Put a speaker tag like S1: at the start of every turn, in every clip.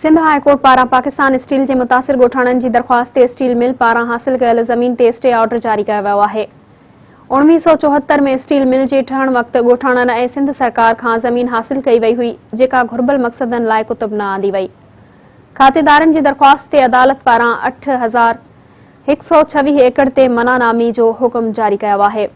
S1: Sindh high court पारां Pakistan steel जे मुतासिर ॻोठाणनि जी दरख़्वास्त ते स्टील मिल पारां हासिल कयल ज़मीन ते स्टे ऑर्डर जारी कयो वियो आहे। 1974 में स्टील मिल जे ठहण वक़्तु ॻोठाणनि ऐं सिंध सरकार खां ज़मीन हासिल कई वई हुई, जेका घुर्बल मक़सदनि लाइ कुतुब न आंदी वई। खातेदारनि जी दरख़्वास्त ते अदालत पारां 8126 एकड़ ते मनानामी जो हुकुम जारी कयो आहे।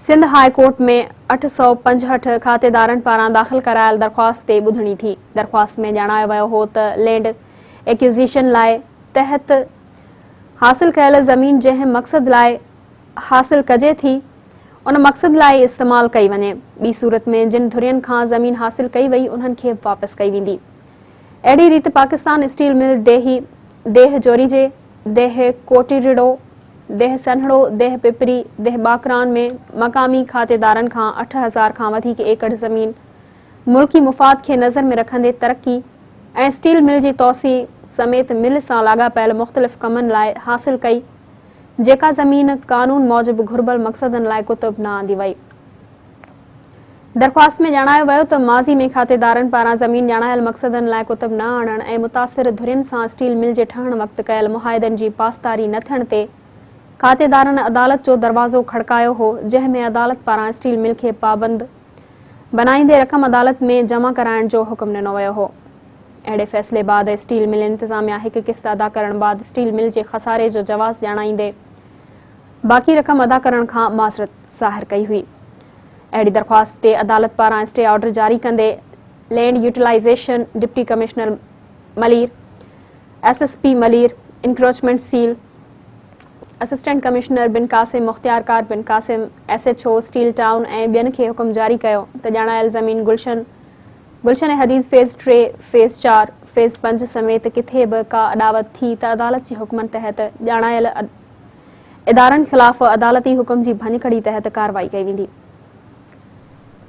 S1: सिंध हाई कोर्ट में 865 खातेदारनि पारां दाख़िल करायल दरख़्वास्त ते ॿुधणी थी। दरख़्वास्त में ॼाणायो वियो हो त लैंड एक्विज़िशन लाइ तहत हासिल कयल ज़मीन जंहिं मक़सद लाइ हासिल कजे थी, उन मक़सद लाइ इस्तेमाल कई वञे। ॿी सूरत में जिन धुरियुनि खां ज़मीन हासिल कई वई, उन्हनि खे वापसि कई वेंदी। अहिड़ी रीति पाकिस्तान स्टील मिल देह जोरीजे, देह कोटिरिड़ो, देह सन्हड़ो, देह पिपरी, देह बाकरान में मक़ामी खातेदारनि खां 8000 खां वधीक एकड़ ज़मीन मुल्की मुफ़ाद खे नज़र में रखंदे तरक़ी ऐं स्टील मिल जी तौसी समेत मिल सां लाॻापियल मुख़्तलिफ़ कमनि लाइ हासिल कई, जेका ज़मीन क़ानून मूजिबि घुर्बल मक़सदनि लाइ कुतुब न आंदी वई। दरख़्वास्त में ॼाणायो वियो त माज़ी में खातेदारनि पारां ज़मीन ॼाणायल मक़सदनि लाइ कुतुब न आणण ऐं मुतासिर धुरियुनि सां स्टील मिल जे ठहण वक़्तु कयल मुआहिदनि जी पासदारी न थियण ते खातेदारनि अदालत जो दरवाज़ो खड़कायो हो, जंहिं में अदालत पारां स्टील मिल खे पाबंद बनाईंदे रक़म अदालत में जमा कराइण जो हुकुम ॾिनो वियो हो। अहिड़े फ़ैसिले बाद स्टील मिल इंतिज़ामिया हिकु किस्त अदा करण बाद स्टील मिल जे खसारे जो जवाज़ ॼाणाईंदे बाक़ी रक़म अदा करण खां माज़रत ज़ाहिर कई हुई। अहिड़ी दरख़्वास्त ते अदालत पारां स्टे ऑर्डर जारी कंदे land utilisation deputy commissioner Malir, SSP Malir, encroachment cell, assistant commissioner Bin Qasim, मुख्तियारकार Bin Qasim, SHO Steel Town ऐं ॿियनि खे हुकुम जारी कयो त ॼाणायल ज़मीन Gulshan Hadeed phase 3, phase 4, phase 5 समेत किथे बि का अॾावत थी त अदालत जे हुकुमनि तहत ॼाणायल इदारनि ख़िलाफ़ अदालती हुकुम जी भञकड़ी तहत कार्रवाई कई वेंदी।